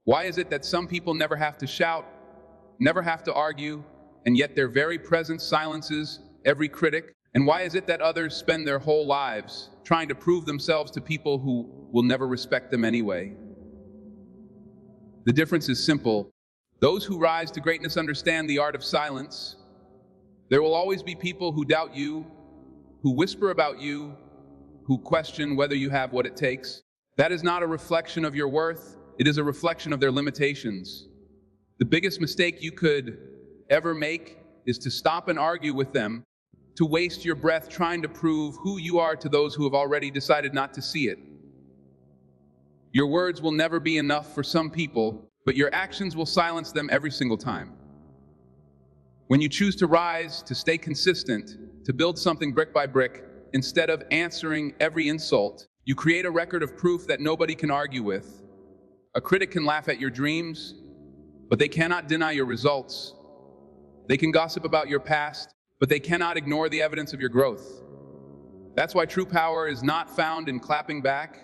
Why is it that some people never have to shout, never have to argue, and yet their very presence silences every critic? And why is it that others spend their whole lives trying to prove themselves to people who will never respect them anyway? The difference is simple. Those who rise to greatness understand the art of silence. There will always be people who doubt you, who whisper about you, who question whether you have what it takes. That is not a reflection of your worth. It is a reflection of their limitations. The biggest mistake you could ever make is to stop and argue with them, to waste your breath trying to prove who you are to those who have already decided not to see it. Your words will never be enough for some people, but your actions will silence them every single time. When you choose to rise, to stay consistent, to build something brick by brick, instead of answering every insult, you create a record of proof that nobody can argue with. A critic can laugh at your dreams, but they cannot deny your results. They can gossip about your past, but they cannot ignore the evidence of your growth. That's why true power is not found in clapping back,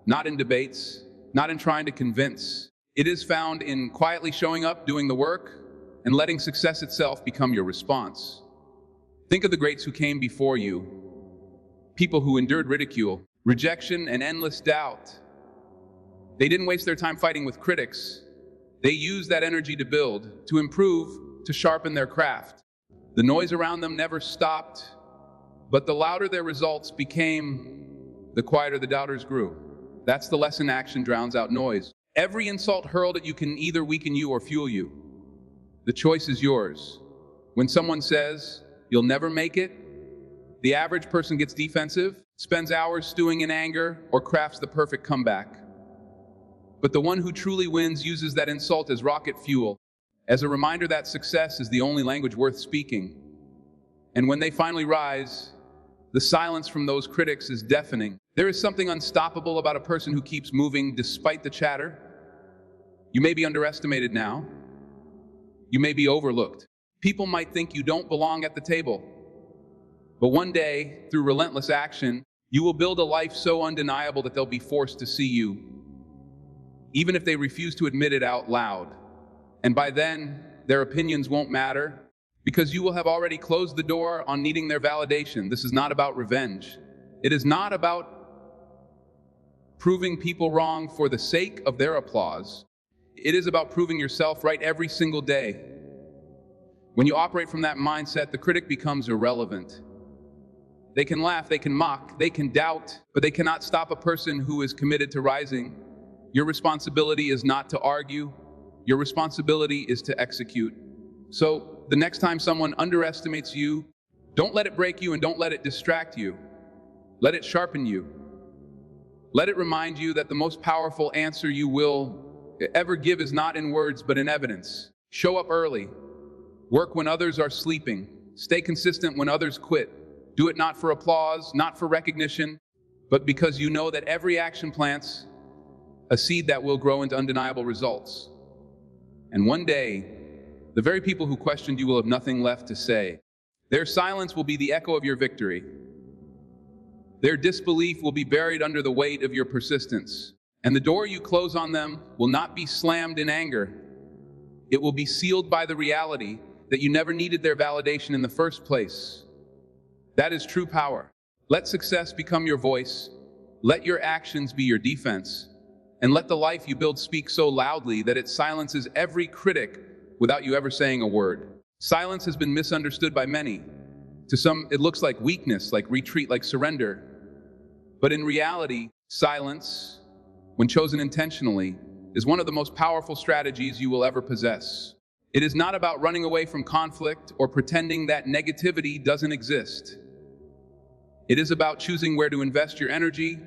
not in debates, not in trying to convince. It is found in quietly showing up, doing the work, and letting success itself become your response. Think of the greats who came before you, people who endured ridicule, rejection, and endless doubt. They didn't waste their time fighting with critics. They used that energy to build, to improve, to sharpen their craft. The noise around them never stopped, but the louder their results became, the quieter the doubters grew. That's the lesson: action drowns out noise. Every insult hurled at you can either weaken you or fuel you. The choice is yours. When someone says, "You'll never make it," the average person gets defensive, spends hours stewing in anger, or crafts the perfect comeback. But the one who truly wins uses that insult as rocket fuel, as a reminder that success is the only language worth speaking. And when they finally rise, the silence from those critics is deafening. There is something unstoppable about a person who keeps moving despite the chatter. You may be underestimated now. You may be overlooked. People might think you don't belong at the table. But one day, through relentless action, you will build a life so undeniable that they'll be forced to see you, even if they refuse to admit it out loud. And by then, their opinions won't matter, because you will have already closed the door on needing their validation. This is not about revenge. It is not about proving people wrong for the sake of their applause. It is about proving yourself right every single day. When you operate from that mindset, the critic becomes irrelevant. They can laugh, they can mock, they can doubt, but they cannot stop a person who is committed to rising. Your responsibility is not to argue. Your responsibility is to execute. So the next time someone underestimates you, don't let it break you and don't let it distract you. Let it sharpen you. Let it remind you that the most powerful answer you will ever give is not in words, but in evidence. Show up early. Work when others are sleeping. Stay consistent when others quit. Do it not for applause, not for recognition, but because you know that every action plants a seed that will grow into undeniable results. And one day, the very people who questioned you will have nothing left to say. Their silence will be the echo of your victory. Their disbelief will be buried under the weight of your persistence. And the door you close on them will not be slammed in anger. It will be sealed by the reality that you never needed their validation in the first place. That is true power. Let success become your voice. Let your actions be your defense. And let the life you build speak so loudly that it silences every critic without you ever saying a word. Silence has been misunderstood by many. To some, it looks like weakness, like retreat, like surrender. But in reality, silence, when chosen intentionally, is one of the most powerful strategies you will ever possess. It is not about running away from conflict or pretending that negativity doesn't exist. It is about choosing where to invest your energy,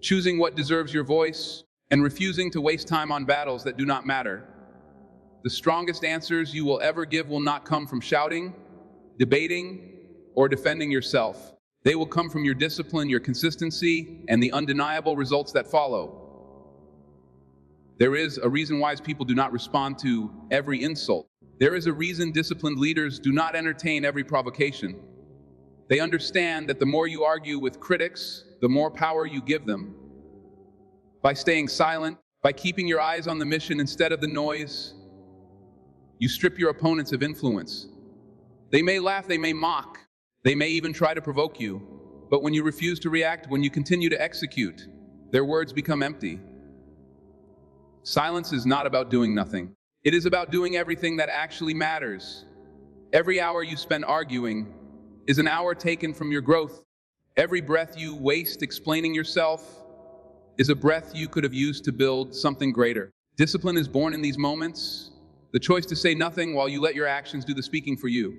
choosing what deserves your voice, and refusing to waste time on battles that do not matter. The strongest answers you will ever give will not come from shouting, debating, or defending yourself. They will come from your discipline, your consistency, and the undeniable results that follow. There is a reason wise people do not respond to every insult. There is a reason disciplined leaders do not entertain every provocation. They understand that the more you argue with critics, the more power you give them. By staying silent, By keeping your eyes on the mission instead of the noise, you strip your opponents of influence. They may laugh, they may mock, they may even try to provoke you, but when you refuse to react, when you continue to execute, their words become empty. Silence is not about doing nothing. It is about doing everything that actually matters. Every hour you spend arguing is an hour taken from your growth. Every breath you waste explaining yourself is a breath you could have used to build something greater. Discipline is born in these moments, the choice to say nothing while you let your actions do the speaking for you.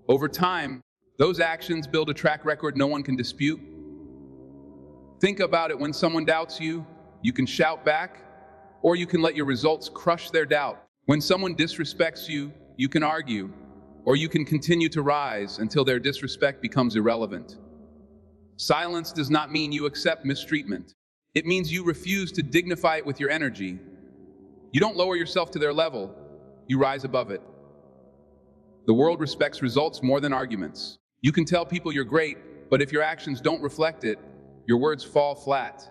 Over time, those actions build a track record no one can dispute. Think about it: when someone doubts you, you can shout back, or you can let your results crush their doubt. When someone disrespects you, you can argue, or you can continue to rise until their disrespect becomes irrelevant. Silence does not mean you accept mistreatment. It means you refuse to dignify it with your energy. You don't lower yourself to their level, you rise above it. The world respects results more than arguments. You can tell people you're great, but if your actions don't reflect it, your words fall flat.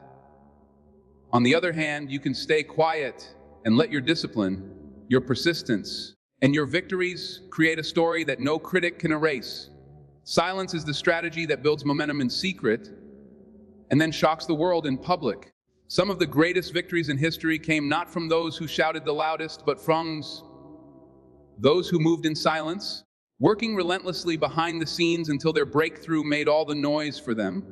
On the other hand, you can stay quiet and let your discipline, your persistence, and your victories create a story that no critic can erase. Silence is the strategy that builds momentum in secret and then shocks the world in public. Some of the greatest victories in history came not from those who shouted the loudest, but from those who moved in silence, working relentlessly behind the scenes until their breakthrough made all the noise for them.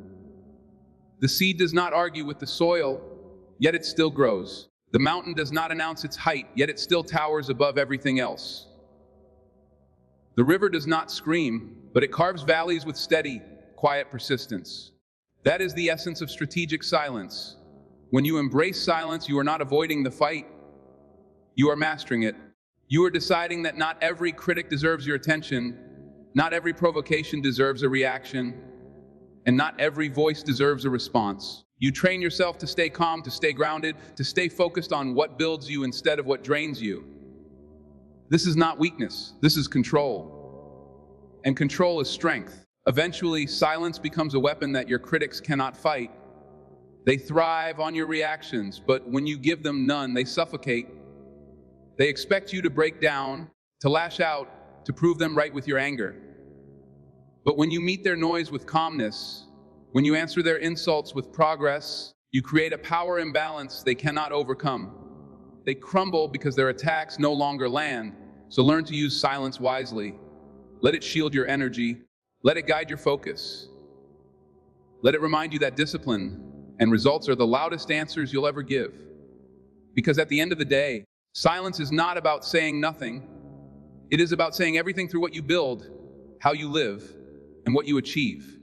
The seed does not argue with the soil, yet it still grows. The mountain does not announce its height, yet it still towers above everything else. The river does not scream, but it carves valleys with steady, quiet persistence. That is the essence of strategic silence. When you embrace silence, you are not avoiding the fight, you are mastering it. You are deciding that not every critic deserves your attention, not every provocation deserves a reaction, and not every voice deserves a response. You train yourself to stay calm, to stay grounded, to stay focused on what builds you instead of what drains you. This is not weakness, this is control. And control is strength. Eventually, silence becomes a weapon that your critics cannot fight. They thrive on your reactions, but when you give them none, they suffocate. They expect you to break down, to lash out, to prove them right with your anger. But when you meet their noise with calmness, when you answer their insults with progress, you create a power imbalance they cannot overcome. They crumble because their attacks no longer land, so learn to use silence wisely. Let it shield your energy. Let it guide your focus. Let it remind you that discipline and results are the loudest answers you'll ever give. Because at the end of the day, silence is not about saying nothing. It is about saying everything through what you build, how you live, and what you achieve.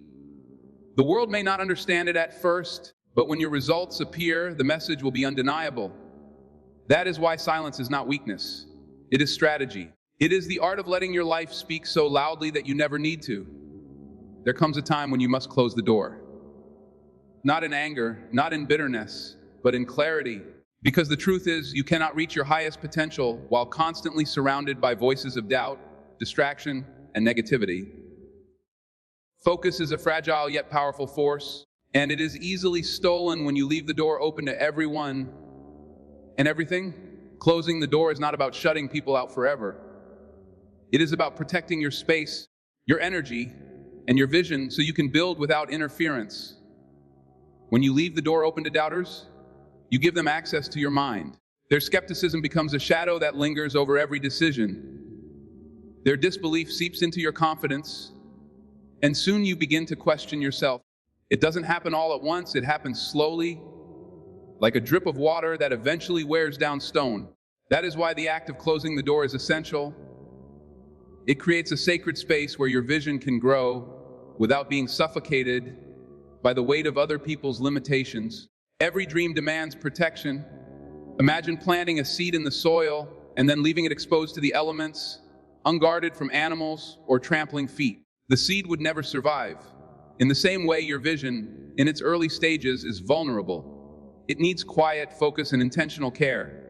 The world may not understand it at first, but when your results appear, the message will be undeniable. That is why silence is not weakness. It is strategy. It is the art of letting your life speak so loudly that you never need to. There comes a time when you must close the door. Not in anger, not in bitterness, but in clarity. Because the truth is, you cannot reach your highest potential while constantly surrounded by voices of doubt, distraction, and negativity. Focus is a fragile yet powerful force, and it is easily stolen when you leave the door open to everyone and everything. Closing the door is not about shutting people out forever. It is about protecting your space, your energy, and your vision so you can build without interference. When you leave the door open to doubters, you give them access to your mind. Their skepticism becomes a shadow that lingers over every decision. Their disbelief seeps into your confidence, and soon you begin to question yourself. It doesn't happen all at once, it happens slowly, like a drip of water that eventually wears down stone. That is why the act of closing the door is essential. It creates a sacred space where your vision can grow without being suffocated by the weight of other people's limitations. Every dream demands protection. Imagine planting a seed in the soil and then leaving it exposed to the elements, unguarded from animals or trampling feet. The seed would never survive. In the same way, your vision, in its early stages, is vulnerable. It needs quiet, focus, and intentional care.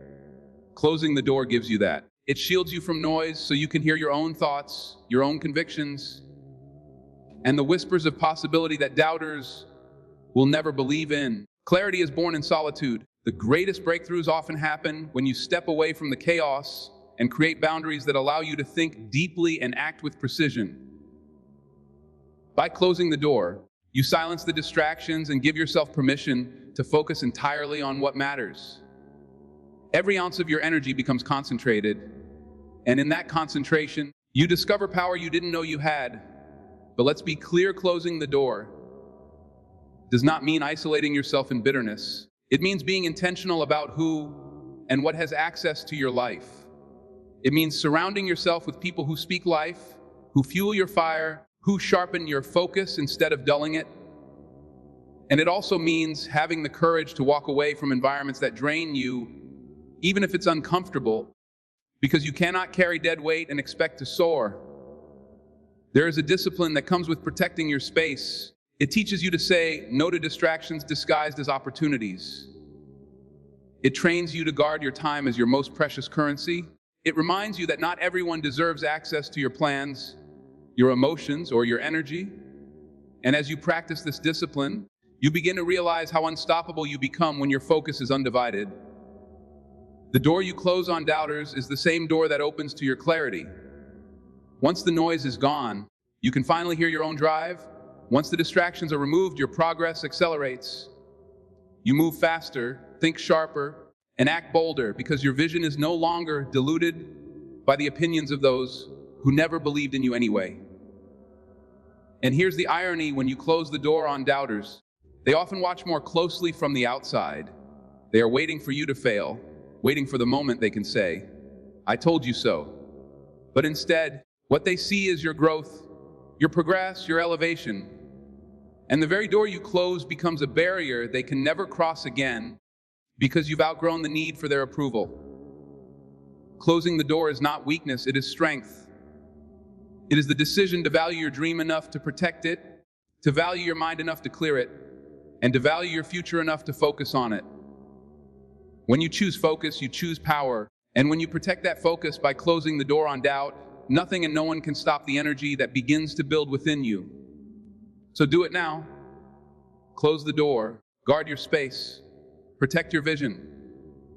Closing the door gives you that. It shields you from noise so you can hear your own thoughts, your own convictions, and the whispers of possibility that doubters will never believe in. Clarity is born in solitude. The The greatest breakthroughs often happen when you step away from the chaos and create boundaries that allow you to think deeply and act with precision. By closing the door, you silence the distractions and give yourself permission to focus entirely on what matters. Every ounce of your energy becomes concentrated, and in that concentration, you discover power you didn't know you had. But let's be clear, closing the door does not mean isolating yourself in bitterness. It means being intentional about who and what has access to your life. It means surrounding yourself with people who speak life, who fuel your fire, who sharpen your focus instead of dulling it. And it also means having the courage to walk away from environments that drain you, even if it's uncomfortable, because you cannot carry dead weight and expect to soar. There is a discipline that comes with protecting your space. It teaches you to say no to distractions disguised as opportunities. It trains you to guard your time as your most precious currency. It reminds you that not everyone deserves access to your plans, your emotions, or your energy. And as you practice this discipline, you begin to realize how unstoppable you become when your focus is undivided. The door you close on doubters is the same door that opens to your clarity. Once the noise is gone, you can finally hear your own drive. Once the distractions are removed, your progress accelerates. You move faster, think sharper, and act bolder because your vision is no longer diluted by the opinions of those who never believed in you anyway. And here's the irony: when you close the door on doubters, they often watch more closely from the outside. They are waiting for you to fail, waiting for the moment they can say, "I told you so." But instead, what they see is your growth, your progress, your elevation. And the very door you close becomes a barrier they can never cross again because you've outgrown the need for their approval. Closing the door is not weakness, it is strength. It is the decision to value your dream enough to protect it, to value your mind enough to clear it, and to value your future enough to focus on it. When you choose focus, you choose power. And when you protect that focus by closing the door on doubt, nothing and no one can stop the energy that begins to build within you. So do it now. Close the door, guard your space, protect your vision.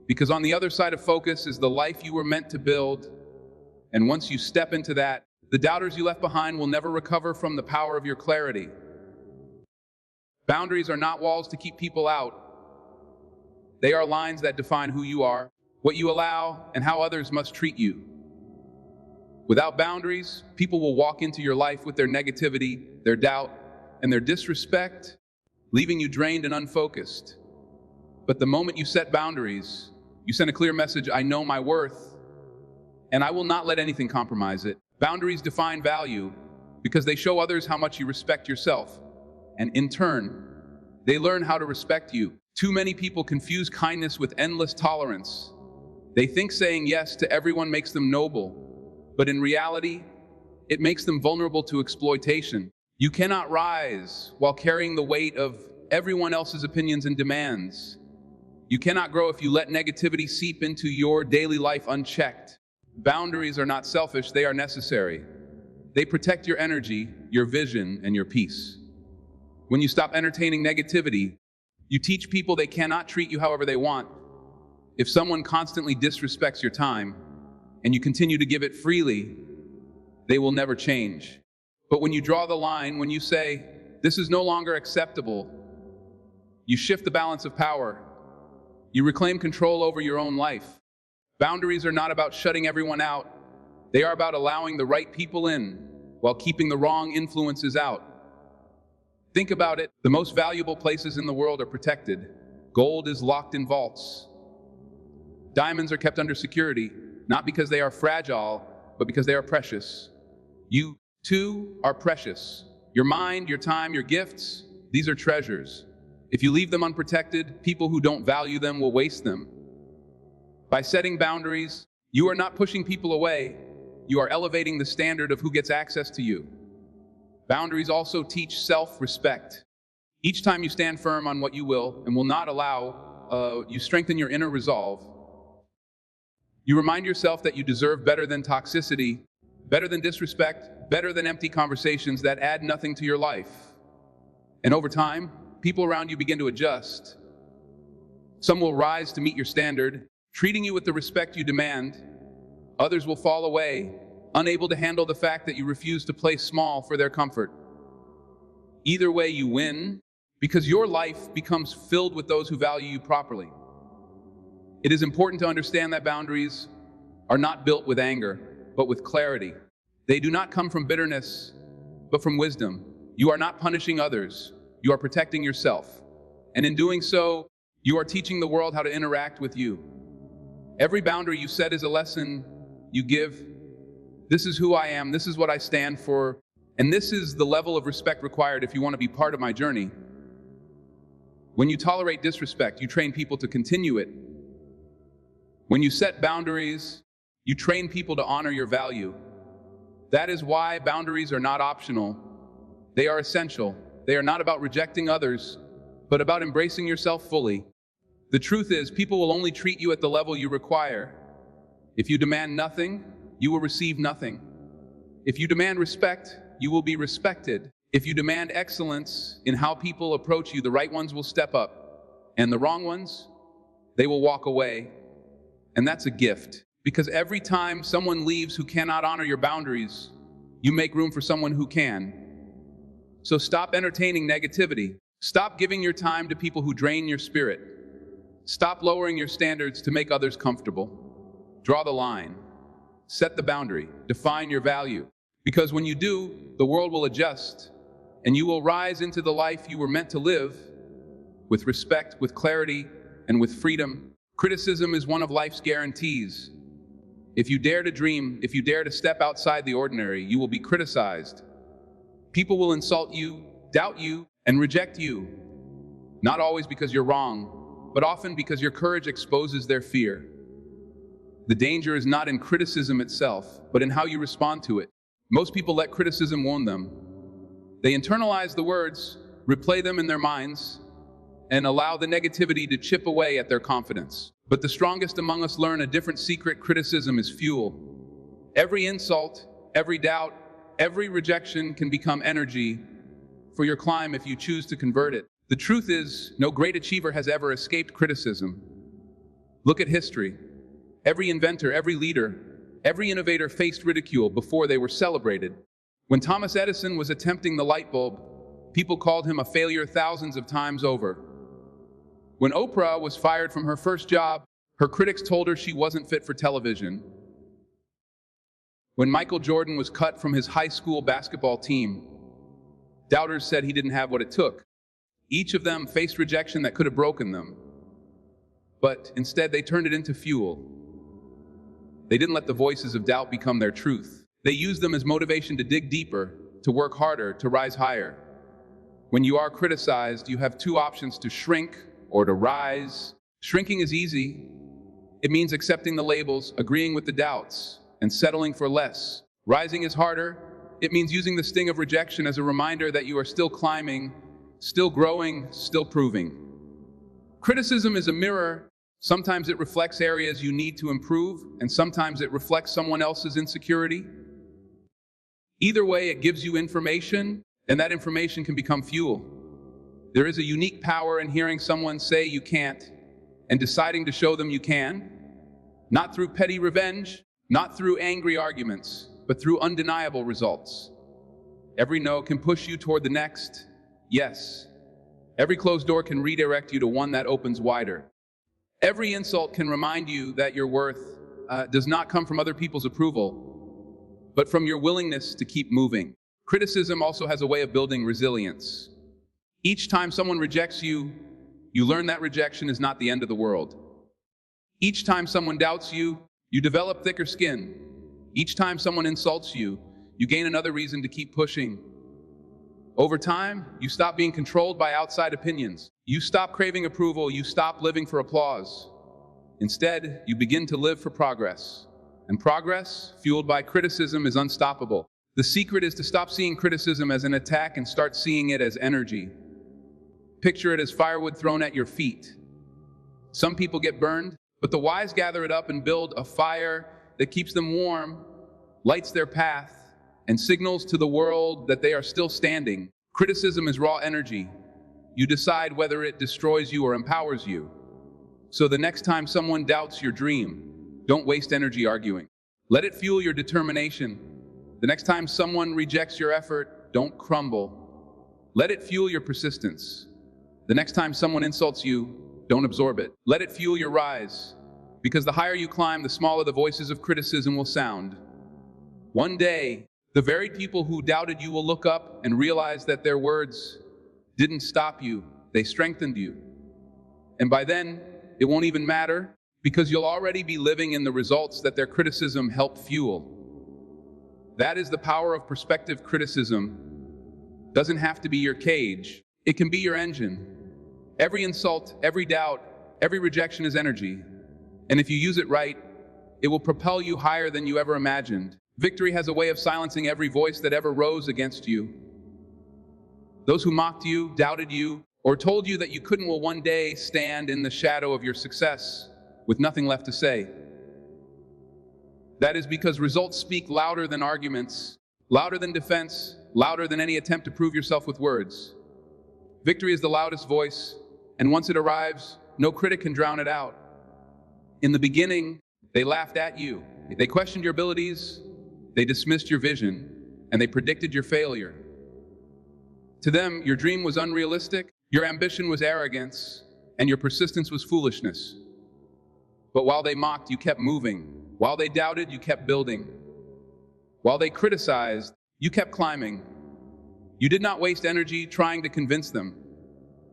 Because on the other side of focus is the life you were meant to build. And once you step into that, the doubters you left behind will never recover from the power of your clarity. Boundaries are not walls to keep people out. They are lines that define who you are, what you allow, and how others must treat you. Without boundaries, people will walk into your life with their negativity, their doubt, and their disrespect, leaving you drained and unfocused. But the moment you set boundaries, you send a clear message: I know my worth, and I will not let anything compromise it. Boundaries define value because they show others how much you respect yourself, and in turn, they learn how to respect you. Too many people confuse kindness with endless tolerance. They think saying yes to everyone makes them noble, but in reality, it makes them vulnerable to exploitation. You cannot rise while carrying the weight of everyone else's opinions and demands. You cannot grow if you let negativity seep into your daily life unchecked. Boundaries are not selfish, they are necessary. They protect your energy, your vision, and your peace. When you stop entertaining negativity, you teach people they cannot treat you however they want. If someone constantly disrespects your time, and you continue to give it freely, they will never change. But when you draw the line, when you say, "This is no longer acceptable," you shift the balance of power. You reclaim control over your own life. Boundaries are not about shutting everyone out. They are about allowing the right people in while keeping the wrong influences out. Think about it. The most valuable places in the world are protected. Gold is locked in vaults. Diamonds are kept under security, not because they are fragile, but because they are precious. You, too, are precious. Your mind, your time, your gifts, these are treasures. If you leave them unprotected, people who don't value them will waste them. By setting boundaries, you are not pushing people away. You are elevating the standard of who gets access to you. Boundaries also teach self-respect. Each time you stand firm on what you will and will not allow, you strengthen your inner resolve. You remind yourself that you deserve better than toxicity, better than disrespect, better than empty conversations that add nothing to your life. And over time, people around you begin to adjust. Some will rise to meet your standard, treating you with the respect you demand. Others will fall away, unable to handle the fact that you refuse to play small for their comfort. Either way, you win, because your life becomes filled with those who value you properly. It is important to understand that boundaries are not built with anger, but with clarity. They do not come from bitterness, but from wisdom. You are not punishing others, you are protecting yourself. And in doing so, you are teaching the world how to interact with you. Every boundary you set is a lesson you give. This is who I am, this is what I stand for, and this is the level of respect required if you want to be part of my journey. When you tolerate disrespect, you train people to continue it. When you set boundaries, you train people to honor your value. That is why boundaries are not optional. They are essential. They are not about rejecting others, but about embracing yourself fully. The truth is, people will only treat you at the level you require. If you demand nothing, you will receive nothing. If you demand respect, you will be respected. If you demand excellence in how people approach you, the right ones will step up, and the wrong ones, they will walk away. And that's a gift, because every time someone leaves who cannot honor your boundaries, you make room for someone who can. So stop entertaining negativity. Stop giving your time to people who drain your spirit. Stop lowering your standards to make others comfortable. Draw the line. Set the boundary. Define your value. Because when you do, the world will adjust, and you will rise into the life you were meant to live, with respect, with clarity, and with freedom. Criticism is one of life's guarantees. If you dare to dream, if you dare to step outside the ordinary, you will be criticized. People will insult you, doubt you, and reject you. Not always because you're wrong, but often because your courage exposes their fear. The danger is not in criticism itself, but in how you respond to it. Most people let criticism wound them. They internalize the words, replay them in their minds, and allow the negativity to chip away at their confidence. But the strongest among us learn a different secret: criticism is fuel. Every insult, every doubt, every rejection can become energy for your climb if you choose to convert it. The truth is, no great achiever has ever escaped criticism. Look at history. Every inventor, every leader, every innovator faced ridicule before they were celebrated. When Thomas Edison was attempting the light bulb, people called him a failure thousands of times over. When Oprah was fired from her first job, her critics told her she wasn't fit for television. When Michael Jordan was cut from his high school basketball team, doubters said he didn't have what it took. Each of them faced rejection that could have broken them, but instead they turned it into fuel. They didn't let the voices of doubt become their truth. They used them as motivation to dig deeper, to work harder, to rise higher. When you are criticized, you have two options: to shrink or to rise. Shrinking is easy. It means accepting the labels, agreeing with the doubts, and settling for less. Rising is harder. It means using the sting of rejection as a reminder that you are still climbing, still growing, still proving. Criticism is a mirror. Sometimes it reflects areas you need to improve, and sometimes it reflects someone else's insecurity. Either way, it gives you information, and that information can become fuel. There is a unique power in hearing someone say you can't, and deciding to show them you can. Not through petty revenge, not through angry arguments, but through undeniable results. Every no can push you toward the next yes. Every closed door can redirect you to one that opens wider. Every insult can remind you that your worth does not come from other people's approval, but from your willingness to keep moving. Criticism also has a way of building resilience. Each time someone rejects you, you learn that rejection is not the end of the world. Each time someone doubts you, you develop thicker skin. Each time someone insults you, you gain another reason to keep pushing. Over time, you stop being controlled by outside opinions. You stop craving approval, you stop living for applause. Instead, you begin to live for progress. And progress, fueled by criticism, is unstoppable. The secret is to stop seeing criticism as an attack and start seeing it as energy. Picture it as firewood thrown at your feet. Some people get burned, but the wise gather it up and build a fire that keeps them warm, lights their path, and signals to the world that they are still standing. Criticism is raw energy. You decide whether it destroys you or empowers you. So the next time someone doubts your dream, don't waste energy arguing. Let it fuel your determination. The next time someone rejects your effort, don't crumble. Let it fuel your persistence. The next time someone insults you, don't absorb it. Let it fuel your rise. Because the higher you climb, the smaller the voices of criticism will sound. One day, the very people who doubted you will look up and realize that their words didn't stop you, they strengthened you. And by then, it won't even matter, because you'll already be living in the results that their criticism helped fuel. That is the power of perspective. Criticism doesn't have to be your cage. It can be your engine. Every insult, every doubt, every rejection is energy. And if you use it right, it will propel you higher than you ever imagined. Victory has a way of silencing every voice that ever rose against you. Those who mocked you, doubted you, or told you that you couldn't will one day stand in the shadow of your success with nothing left to say. That is because results speak louder than arguments, louder than defense, louder than any attempt to prove yourself with words. Victory is the loudest voice, and once it arrives, no critic can drown it out. In the beginning, they laughed at you. They questioned your abilities, they dismissed your vision, and they predicted your failure. To them, your dream was unrealistic, your ambition was arrogance, and your persistence was foolishness. But while they mocked, you kept moving. While they doubted, you kept building. While they criticized, you kept climbing. You did not waste energy trying to convince them.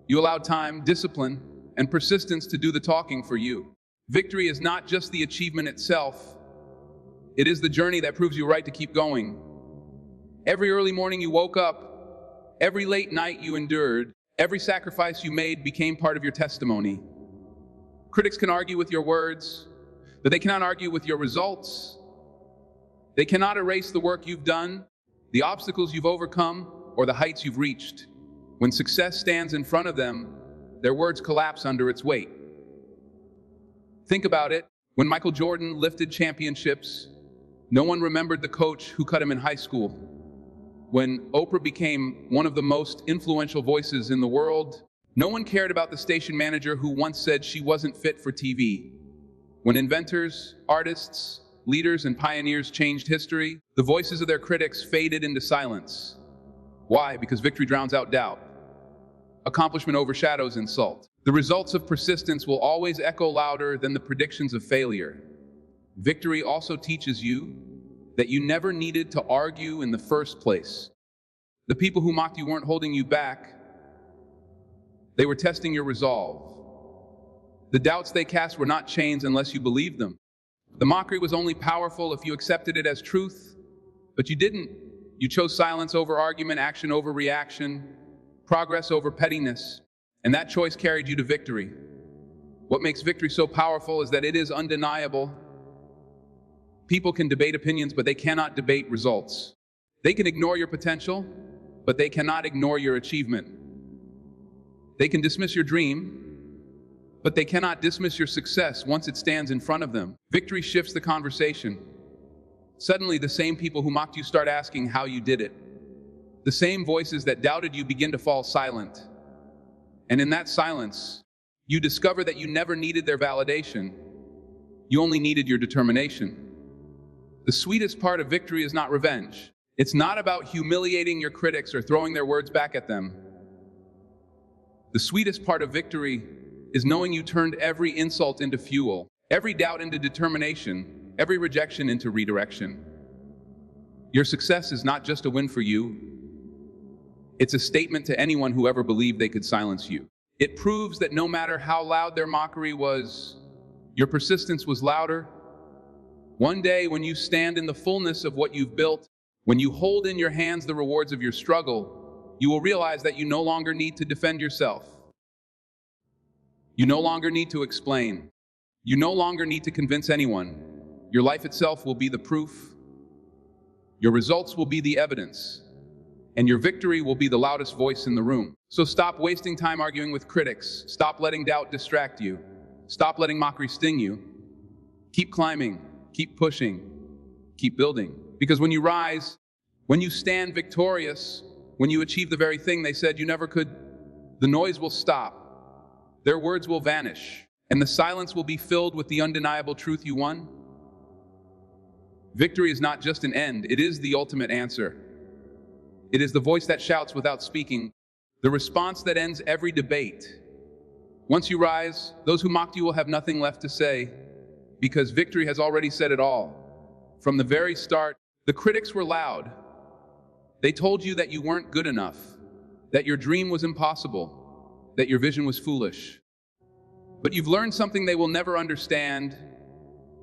You allowed time, discipline, and persistence to do the talking for you. Victory is not just the achievement itself. It is the journey that proves you right to keep going. Every early morning you woke up, every late night you endured, every sacrifice you made became part of your testimony. Critics can argue with your words, but they cannot argue with your results. They cannot erase the work you've done, the obstacles you've overcome, or the heights you've reached. When success stands in front of them, their words collapse under its weight. Think about it. When Michael Jordan lifted championships, no one remembered the coach who cut him in high school. When Oprah became one of the most influential voices in the world, no one cared about the station manager who once said she wasn't fit for TV. When inventors, artists, leaders, and pioneers changed history, the voices of their critics faded into silence. Why? Because victory drowns out doubt. Accomplishment overshadows insult. The results of persistence will always echo louder than the predictions of failure. Victory also teaches you that you never needed to argue in the first place. The people who mocked you weren't holding you back. They were testing your resolve. The doubts they cast were not chains unless you believed them. The mockery was only powerful if you accepted it as truth, but you didn't. You chose silence over argument, action over reaction, progress over pettiness, and that choice carried you to victory. What makes victory so powerful is that it is undeniable. People can debate opinions, but they cannot debate results. They can ignore your potential, but they cannot ignore your achievement. They can dismiss your dream, but they cannot dismiss your success once it stands in front of them. Victory shifts the conversation. Suddenly, the same people who mocked you start asking how you did it. The same voices that doubted you begin to fall silent. And in that silence, you discover that you never needed their validation. You only needed your determination. The sweetest part of victory is not revenge. It's not about humiliating your critics or throwing their words back at them. The sweetest part of victory is knowing you turned every insult into fuel, every doubt into determination, every rejection into redirection. Your success is not just a win for you. It's a statement to anyone who ever believed they could silence you. It proves that no matter how loud their mockery was, your persistence was louder. One day, when you stand in the fullness of what you've built, when you hold in your hands the rewards of your struggle, you will realize that you no longer need to defend yourself. You no longer need to explain. You no longer need to convince anyone. Your life itself will be the proof. Your results will be the evidence. And your victory will be the loudest voice in the room. So stop wasting time arguing with critics. Stop letting doubt distract you. Stop letting mockery sting you. Keep climbing, keep pushing, keep building. Because when you rise, when you stand victorious, when you achieve the very thing they said you never could, the noise will stop. Their words will vanish. and the silence will be filled with the undeniable truth you won? Victory is not just an end, it is the ultimate answer. It is the voice that shouts without speaking, the response that ends every debate. Once you rise, those who mocked you will have nothing left to say, because victory has already said it all. From the very start, the critics were loud. They told you that you weren't good enough, that your dream was impossible, that your vision was foolish. But you've learned something they will never understand.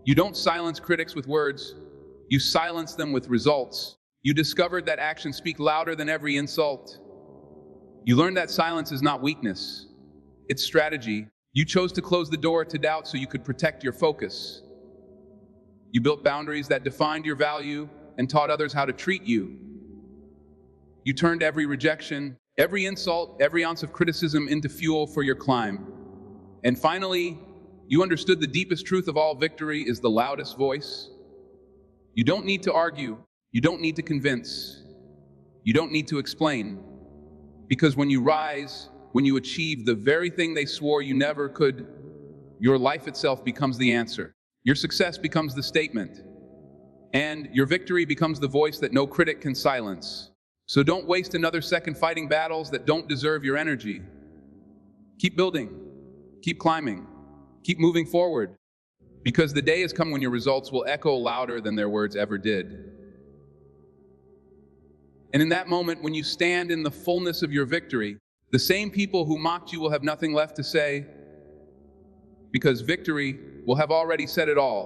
You don't silence critics with words, you silence them with results. You discovered that actions speak louder than every insult. You learned that silence is not weakness, it's strategy. You chose to close the door to doubt so you could protect your focus. You built boundaries that defined your value and taught others how to treat you. You turned every rejection, every insult, every ounce of criticism into fuel for your climb. And finally, you understood the deepest truth of all: victory is the loudest voice. You don't need to argue, you don't need to convince, you don't need to explain. Because when you rise, when you achieve the very thing they swore you never could, your life itself becomes the answer. Your success becomes the statement. And your victory becomes the voice that no critic can silence. So don't waste another second fighting battles that don't deserve your energy. Keep building, keep climbing, keep moving forward. Because the day has come when your results will echo louder than their words ever did. And in that moment, when you stand in the fullness of your victory, the same people who mocked you will have nothing left to say, because victory will have already said it all.